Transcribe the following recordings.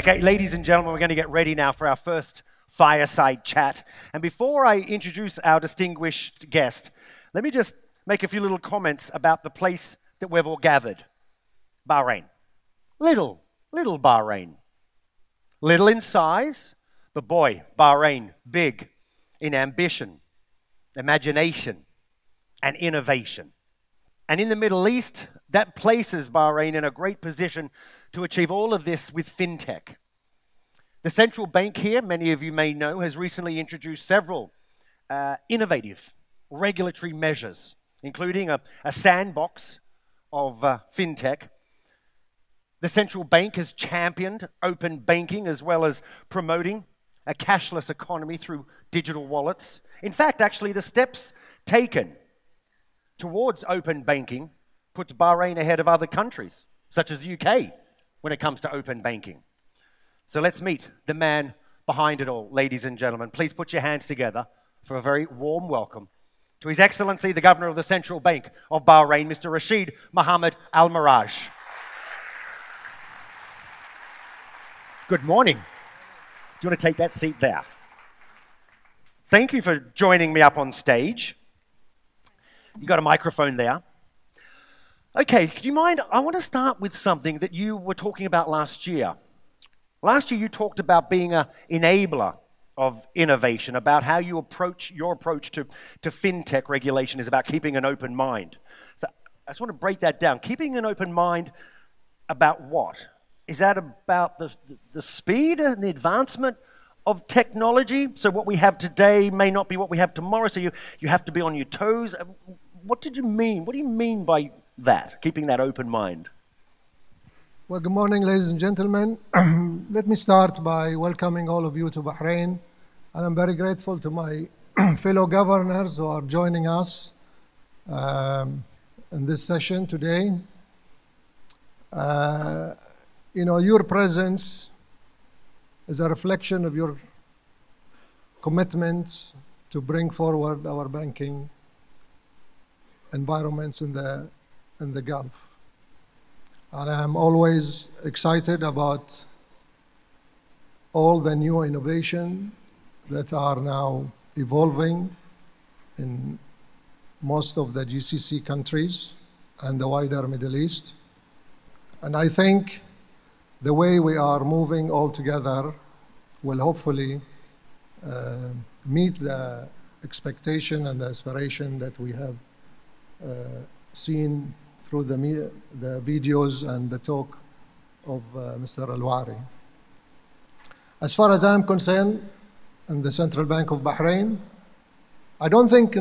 Okay, ladies and gentlemen, we're going to get ready now for our first fireside chat. And before I introduce our distinguished guest, let me just make a few little comments about the place that we've all gathered. Bahrain. Little Bahrain. Little in size, but boy, Bahrain, big in ambition, imagination, and innovation. And in the Middle East, that places Bahrain in a great position to achieve all of this with fintech. The central bank here, many of you may know, has recently introduced several innovative regulatory measures, including a sandbox of fintech. The central bank has championed open banking as well as promoting a cashless economy through digital wallets. In fact, actually, the steps taken towards open banking puts Bahrain ahead of other countries, such as the UK, when it comes to open banking. So let's meet the man behind it all, ladies and gentlemen. Please put your hands together for a very warm welcome to His Excellency, the Governor of the Central Bank of Bahrain, Mr. Rasheed Mohammed Al Maraj. Good morning. Do you want to take that seat there? Thank you for joining me up on stage. You got a microphone there. Okay, do you mind? I want to start with something that you were talking about last year. Last year you talked about being an enabler of innovation, about how your approach to fintech regulation is about keeping an open mind. So I just want to break that down. Keeping an open mind about what? Is that about the speed and the advancement of technology? So what we have today may not be what we have tomorrow, so you have to be on your toes. What did you mean? What do you mean by that, keeping that open mind? Well, good morning, ladies and gentlemen. Let me start by welcoming all of you to Bahrain. And I'm very grateful to my fellow governors who are joining us in this session today. Your presence is a reflection of your commitment to bring forward our banking environments in the Gulf. And I'm always excited about all the new innovation that are now evolving in most of the GCC countries and the wider Middle East. And I think the way we are moving all together will hopefully meet the expectation and the aspiration that we have seen through the videos and the talk of Mr. Al-Wari. As far as I'm concerned, in the Central Bank of Bahrain, I don't think,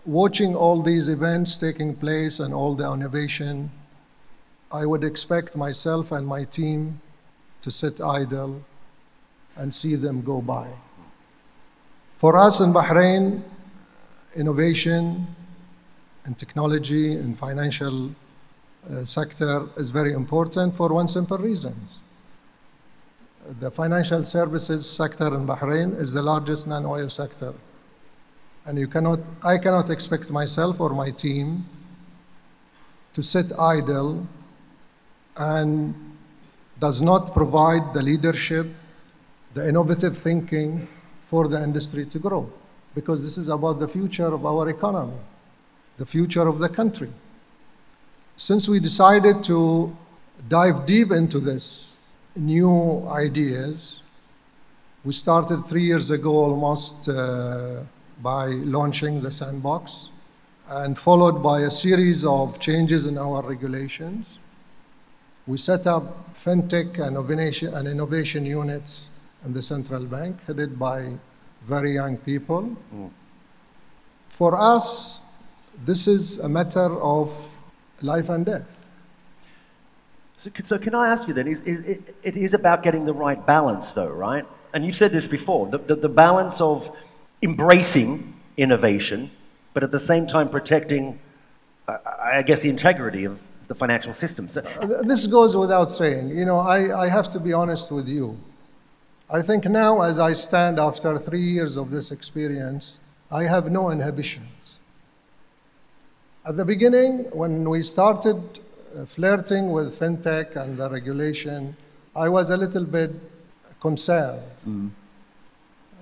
watching all these events taking place and all the innovation, I would expect myself and my team to sit idle and see them go by. For us in Bahrain, innovation and technology and financial sector is very important for one simple reason. The financial services sector in Bahrain is the largest non-oil sector. And I cannot expect myself or my team to sit idle and does not provide the leadership, the innovative thinking for the industry to grow. Because this is about the future of our economy, the future of the country. Since we decided to dive deep into this new ideas, we started 3 years ago almost by launching the sandbox, and followed by a series of changes in our regulations. We set up fintech and innovation units in the central bank, headed by very young people. For us, this is a matter of life and death. So can I ask you then, it is about getting the right balance though, right? And you've said this before, the balance of embracing innovation, but at the same time protecting, I guess, the integrity of the financial system. So, this goes without saying. I have to be honest with you. I think now, as I stand after 3 years of this experience, I have no inhibitions. At the beginning, when we started flirting with fintech and the regulation, I was a little bit concerned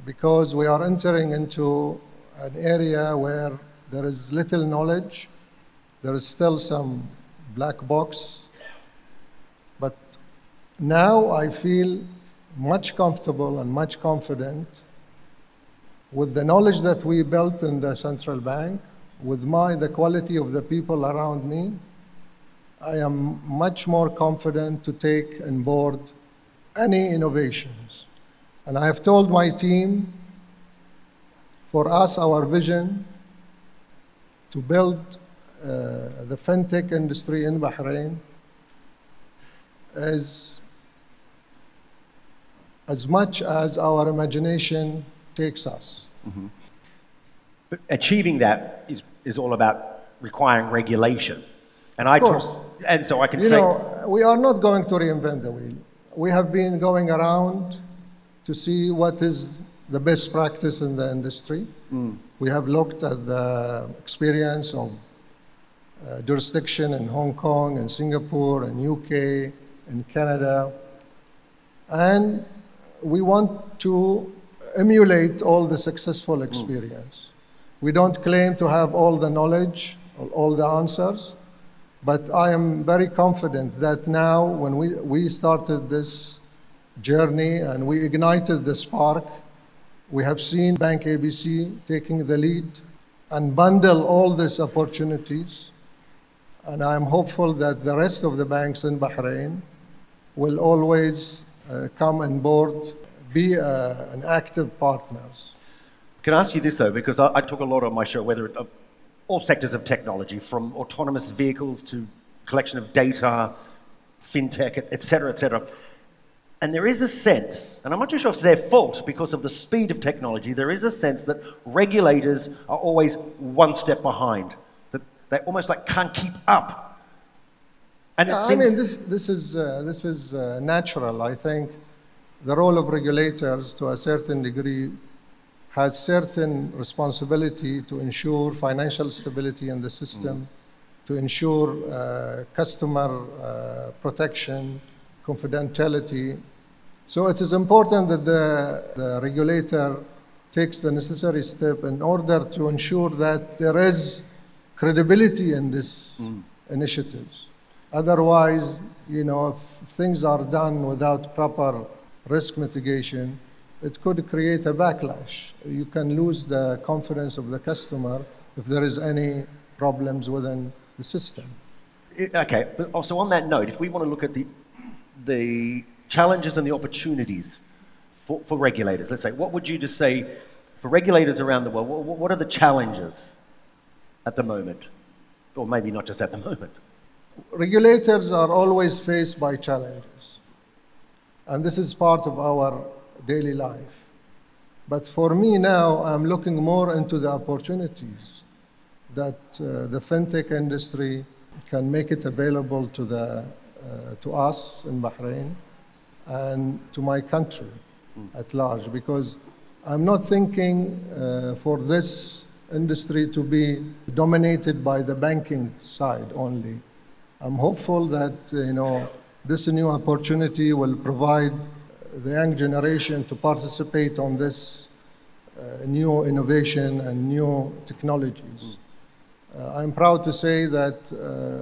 because we are entering into an area where there is little knowledge, there is still some black box, but now I feel much comfortable and much confident with the knowledge that we built in the central bank, with the quality of the people around me. I am much more confident to take on board any innovations. And I have told my team, for us, our vision to build the fintech industry in Bahrain is as much as our imagination takes us. Mm-hmm. But achieving that is all about requiring regulation. And so I can say... we are not going to reinvent the wheel. We have been going around to see what is the best practice in the industry. We have looked at the experience of jurisdiction in Hong Kong and Singapore and UK and Canada. And we want to emulate all the successful experience. We don't claim to have all the knowledge or all the answers, but I am very confident that now when we started this journey and we ignited the spark, we have seen Bank ABC taking the lead and bundle all these opportunities. And I'm hopeful that the rest of the banks in Bahrain will always come on board, be an active partners. Can I ask you this though, because I talk a lot on my show, whether all sectors of technology, from autonomous vehicles to collection of data, fintech, et cetera, et cetera. And there is a sense, and I'm not too sure if it's their fault because of the speed of technology, there is a sense that regulators are always one step behind, that they almost like can't keep up. And I mean, this is natural. I think the role of regulators to a certain degree has certain responsibility to ensure financial stability in the system, to ensure customer protection, confidentiality. So it is important that the regulator takes the necessary step in order to ensure that there is credibility in these initiatives. Otherwise, if things are done without proper risk mitigation, it could create a backlash. You can lose the confidence of the customer if there is any problems within the system. Okay, but also on that note, if we want to look at the challenges and the opportunities for regulators, let's say, what would you just say for regulators around the world, what are the challenges at the moment? Or maybe not just at the moment. Regulators are always faced by challenges. And this is part of our daily life. But for me now, I'm looking more into the opportunities that the fintech industry can make it available to us in Bahrain and to my country at large, because I'm not thinking for this industry to be dominated by the banking side only. I'm hopeful that this new opportunity will provide the young generation to participate on this new innovation and new technologies. I'm proud to say that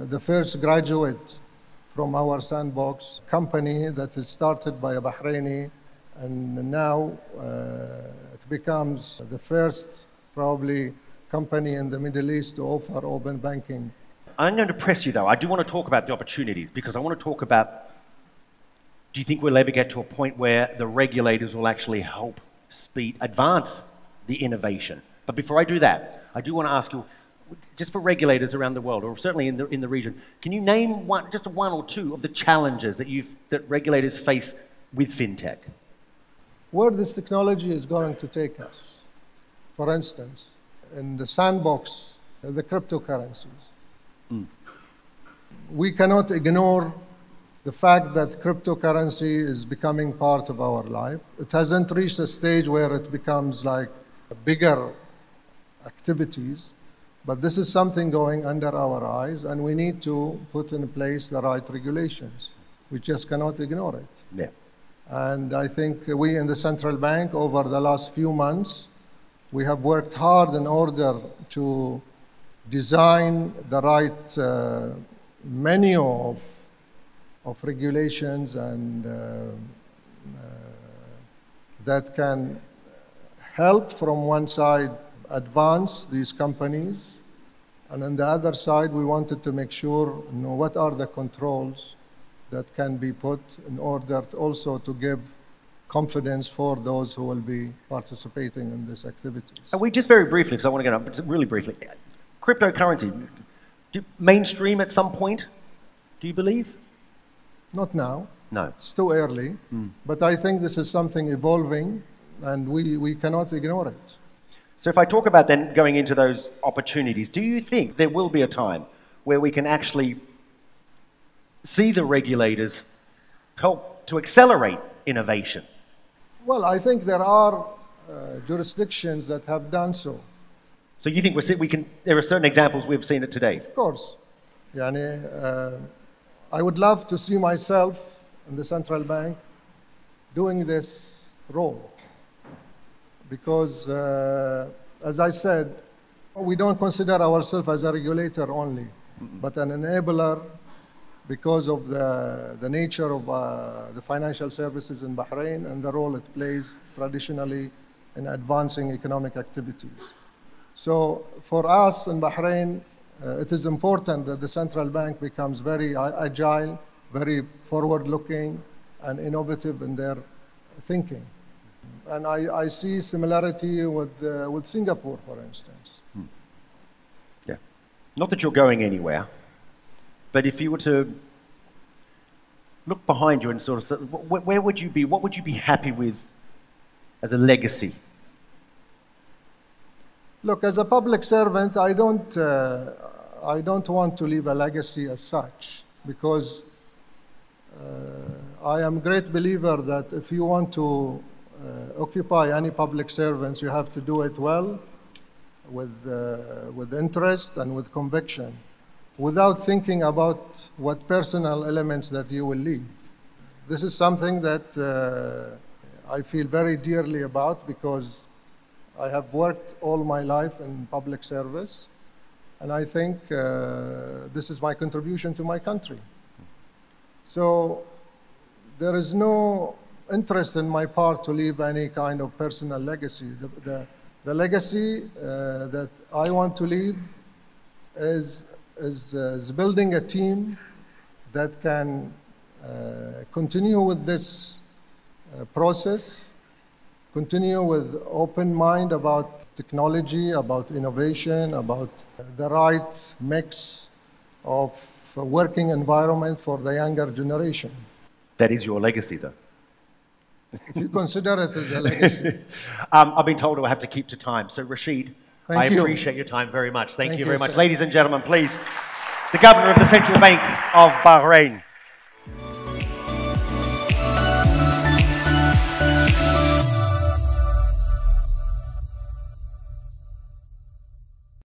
the first graduate from our sandbox company that is started by a Bahraini, and now it becomes the first probably company in the Middle East to offer open banking. I'm going to press you though. I do want to talk about the opportunities because I want to talk about, do you think we'll ever get to a point where the regulators will actually help advance the innovation? But before I do that, I do want to ask you, just for regulators around the world, or certainly in the region, can you name just one or two of the challenges that regulators face with fintech? Where this technology is going to take us. For instance, in the sandbox, the cryptocurrencies. We cannot ignore the fact that cryptocurrency is becoming part of our life. It hasn't reached a stage where it becomes like bigger activities, but this is something going under our eyes, and we need to put in place the right regulations. We just cannot ignore it. Yeah. And I think we in the central bank over the last few months, we have worked hard in order to design the right menu of regulations and that can help from one side advance these companies, and on the other side we wanted to make sure what are the controls that can be put in order also to give confidence for those who will be participating in these activities. And we just very briefly, because I want to get up, but really briefly, cryptocurrency, mainstream at some point, do you believe? Not now. No. It's too early. But I think this is something evolving, and we cannot ignore it. So if I talk about then going into those opportunities, do you think there will be a time where we can actually see the regulators help to accelerate innovation? Well, I think there are jurisdictions that have done so. So you think there are certain examples we've seen it today? Of course. I would love to see myself in the central bank doing this role. Because, as I said, we don't consider ourselves as a regulator only, but an enabler because of the nature of the financial services in Bahrain and the role it plays traditionally in advancing economic activities. So for us in Bahrain, it is important that the central bank becomes very agile, very forward-looking, and innovative in their thinking. And I see similarity with Singapore, for instance. Yeah. Not that you're going anywhere, but if you were to look behind you and sort of say, where would you be? What would you be happy with as a legacy? Look, as a public servant, I don't want to leave a legacy as such, because I am a great believer that if you want to occupy any public servants, you have to do it well, with interest and with conviction, without thinking about what personal elements that you will leave. This is something that I feel very dearly about, because I have worked all my life in public service, and I think this is my contribution to my country. So there is no interest in my part to leave any kind of personal legacy. The legacy that I want to leave is building a team that can continue with this process, continue with open mind about technology, about innovation, about the right mix of working environment for the younger generation. That is your legacy, though. If you consider it as a legacy. I've been told I have to keep to time. So, Rasheed, I appreciate your time very much. Thank you very much. Sir. Ladies and gentlemen, please, the Governor of the Central Bank of Bahrain.